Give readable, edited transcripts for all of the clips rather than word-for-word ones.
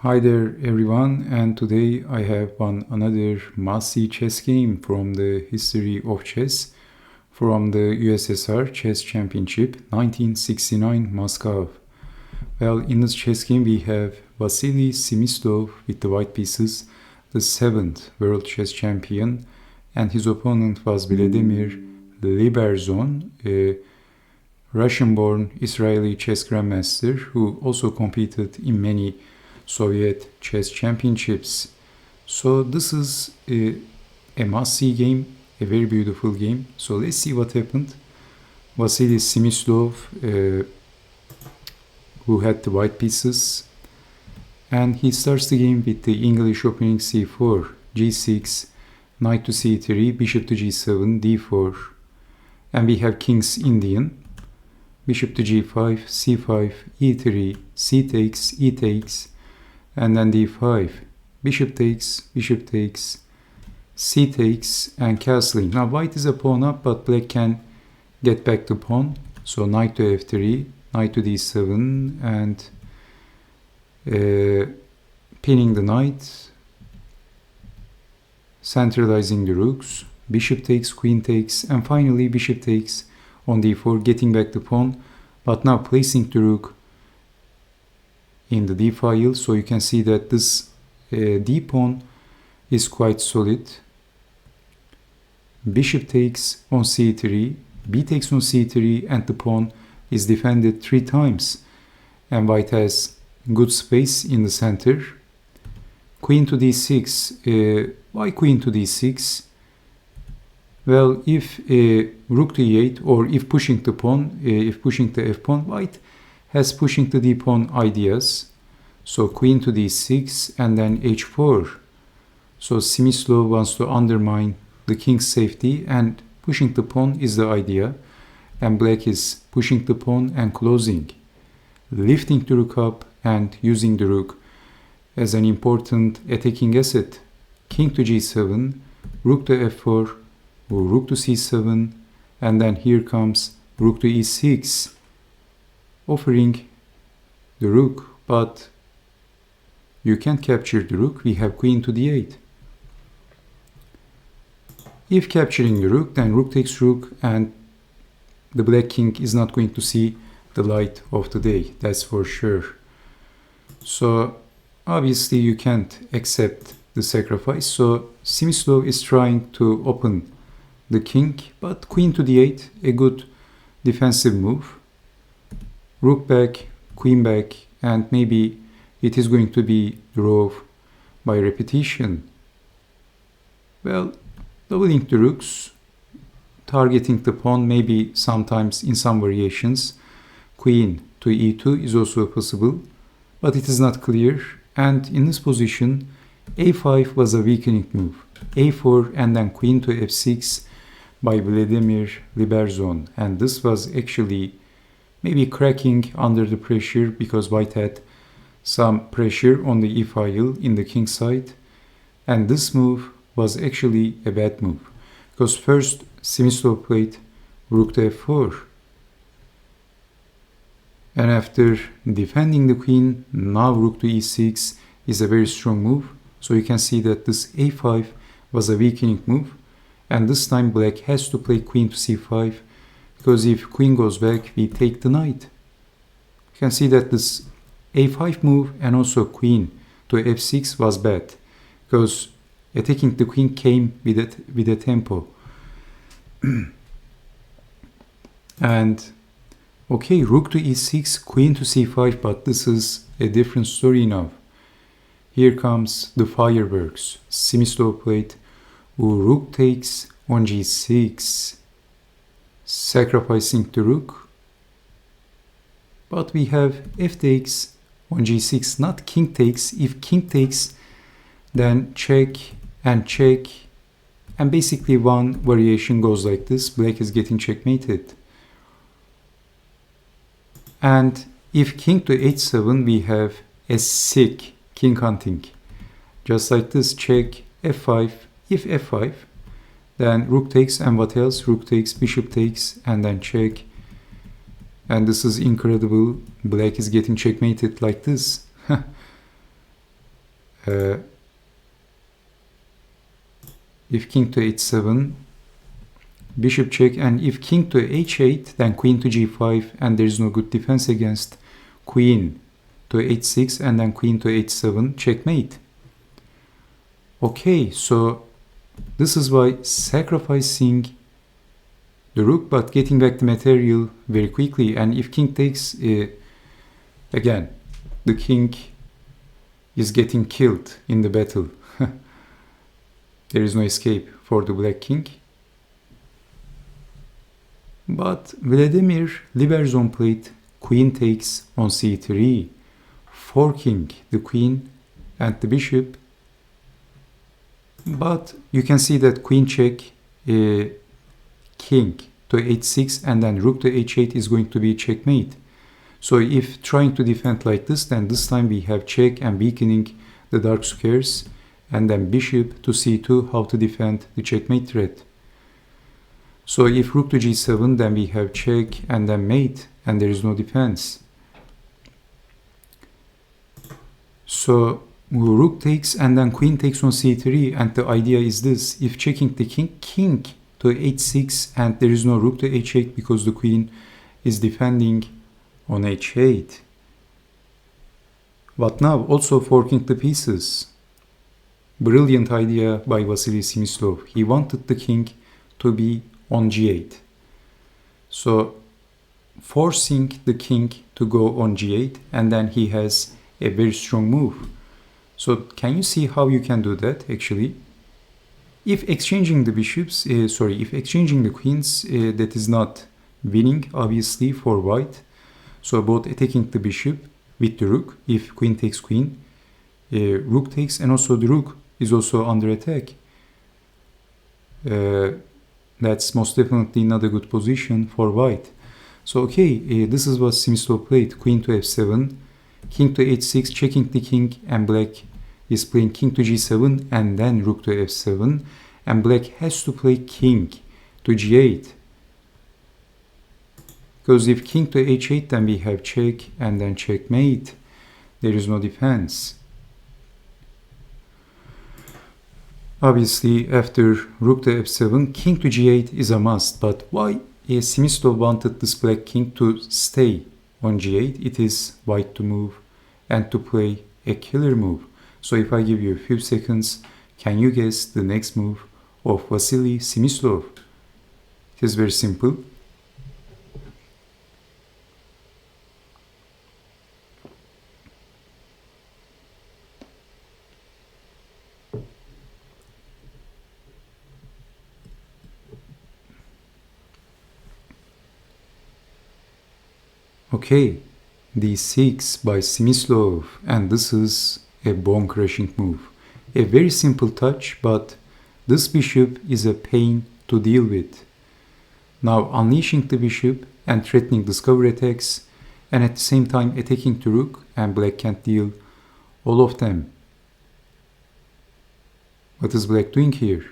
Hi there everyone, and today I have another must-see chess game from the history of chess from the USSR Chess Championship 1969 Moscow. Well, in this chess game we have Vasily Smyslov with the white pieces, the 7th world chess champion, and his opponent was Vladimir Liberzon, a Russian-born Israeli chess grandmaster who also competed in many Soviet chess championships. So this is a must-see game, a very beautiful game. So let's see what happened. Vasily Smyslov, who had the white pieces, and he starts the game with the English opening c4, g6, knight to c3, bishop to g7, d4, and we have king's Indian, bishop to g5, c5, e3, c takes, e takes, and then d5, bishop takes, c takes, and castling. Now white is a pawn up, but black can get back the pawn. So knight to f3, knight to d7, and pinning the knight, centralizing the rooks, bishop takes, queen takes, and finally bishop takes on d4, getting back the pawn, but now placing the rook in the d file, so you can see that this d pawn is quite solid. Bishop takes on c3, b takes on c3, and the pawn is defended 3 times, and white has good space in the center. Queen to d6. Why queen to d6? Well, if rook to e8, or if pushing the pawn, if pushing the f pawn, white has pushing the d pawn ideas. So queen to d6 and then h4. So Smyslov wants to undermine the king's safety, and pushing the pawn is the idea. And black is pushing the pawn and closing, lifting the rook up and using the rook as an important attacking asset. King to g7, rook to f4, rook to c7, and then here comes rook to e6, offering the rook, but you can't capture the rook. We have queen to d8. If capturing the rook, then rook takes rook, and the black king is not going to see the light of the day, that's for sure. So obviously you can't accept the sacrifice. So Smyslov is trying to open the king, but queen to d8, a good defensive move. Rook back, queen back, and maybe it is going to be draw by repetition. Well, doubling the rooks, targeting the pawn, maybe sometimes in some variations. Queen to e2 is also possible, but it is not clear. And in this position, a5 was a weakening move. a4 and then queen to f6 by Vladimir Liberzon. And this was actually maybe cracking under the pressure, because white had some pressure on the e file in the king side. And this move was actually a bad move, because first Smyslov played rook to f4, and after defending the queen, now rook to e6 is a very strong move. So you can see that this a5 was a weakening move, and this time black has to play queen to c5, because if queen goes back, we take the knight. You can see that this a5 move and also queen to f6 was bad, because attacking the queen came with a tempo. And okay, rook to e6, queen to c5, but this is a different story now. Here comes the fireworks. Smyslov played rook takes on g6, sacrificing the rook. But we have f takes on g6, not king takes. If king takes, then check and check. And basically one variation goes like this. Black is getting checkmated. And if king to h7, we have a sick king hunting. Just like this, check, f5. If f5, then rook takes, and what else? Rook takes, bishop takes, and then check. And this is incredible. Black is getting checkmated like this. if king to h7, bishop check, and if king to h8, then queen to g5, and there is no good defense against queen to h6, and then queen to h7, checkmate. Okay, so this is why sacrificing the rook but getting back the material very quickly. And if king takes, again, the king is getting killed in the battle. There is no escape for the black king. But Vladimir Liberzon played queen takes on c3, forking the queen and the bishop. But you can see that queen check, king to h6, and then rook to h8 is going to be checkmate. So if trying to defend like this, then this time we have check and weakening the dark squares, and then bishop to c2, how to defend the checkmate threat. So if rook to g7, then we have check and then mate, and there is no defense. So rook takes and then queen takes on c3, and the idea is this: if checking the king, king to h6, and there is no rook to h8 because the queen is defending on h8. But now also forking the pieces. Brilliant idea by Vasily Smyslov. He wanted the king to be on g8. So forcing the king to go on g8, and then he has a very strong move. So can you see how you can do that actually? If exchanging the bishops, if exchanging the queens, that is not winning obviously for white. So both attacking the bishop with the rook, if queen takes queen, rook takes, and also the rook is also under attack. That's most definitely not a good position for white. So okay, this is what Smyslov played: queen to f7, king to h6, checking the king, and black is playing king to g7 and then rook to f7, and black has to play king to g8. Because if king to h8, then we have check and then checkmate. There is no defense. Obviously, after rook to f7, king to g8 is a must. But why Smyslov wanted this black king to stay on g8? It is white to move and to play a killer move. So if I give you a few seconds, can you guess the next move of Vasily Smyslov? It is very simple. Okay, d6 by Smyslov, and this is a bone-crushing move. A very simple touch, but this bishop is a pain to deal with. Now unleashing the bishop and threatening discovery attacks, and at the same time attacking the rook, and black can't deal all of them. What is black doing here?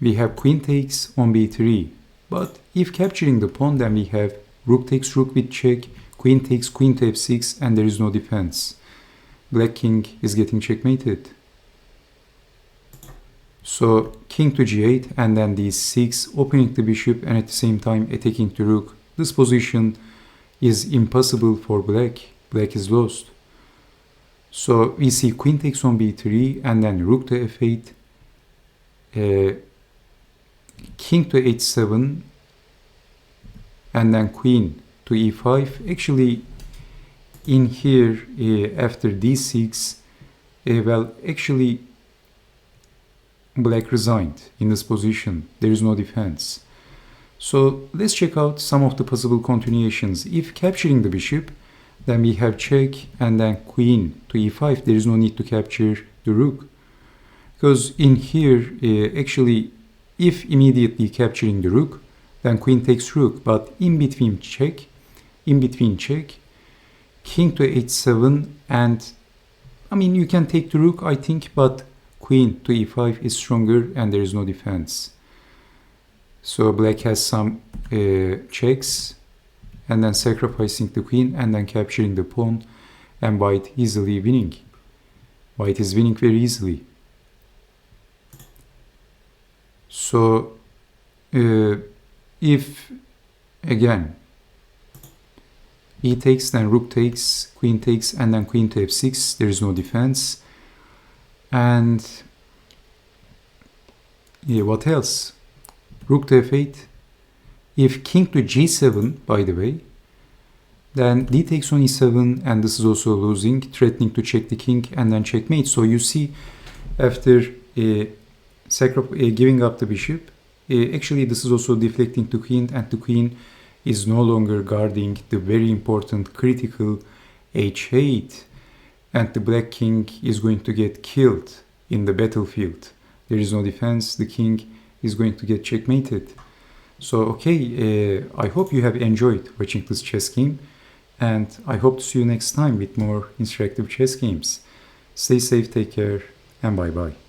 We have queen takes on b3, but if capturing the pawn, then we have rook takes rook with check, queen takes queen to f6, and there is no defense. Black king is getting checkmated. So king to g8 and then d6, opening the bishop and at the same time attacking the rook. This position is impossible for black. Black is lost. So we see queen takes on b3 and then rook to f8, king to h7, and then queen to e5. Actually, in here, after d6, actually, black resigned in this position. There is no defense. So let's check out some of the possible continuations. If capturing the bishop, then we have check and then queen to e5. There is no need to capture the rook. Because in here, actually, if immediately capturing the rook, then queen takes rook, but in between check, king to h7, and I mean you can take the rook, I think, but queen to e5 is stronger and there is no defense. So black has some checks, and then sacrificing the queen and then capturing the pawn, and white easily winning. White is winning very easily. So if again e takes, then rook takes, queen takes, and then queen to f6, there is no defense. And yeah, what else? Rook to f8. If king to g7, by the way, then d takes on e7, and this is also losing, threatening to check the king, and then checkmate. So you see, after giving up the bishop, actually this is also deflecting to queen, and the queen is no longer guarding the very important critical h8, and the black king is going to get killed in the battlefield. There is no defense, the king is going to get checkmated. So okay, I hope you have enjoyed watching this chess game, and I hope to see you next time with more interactive chess games. Stay safe, take care, and bye bye.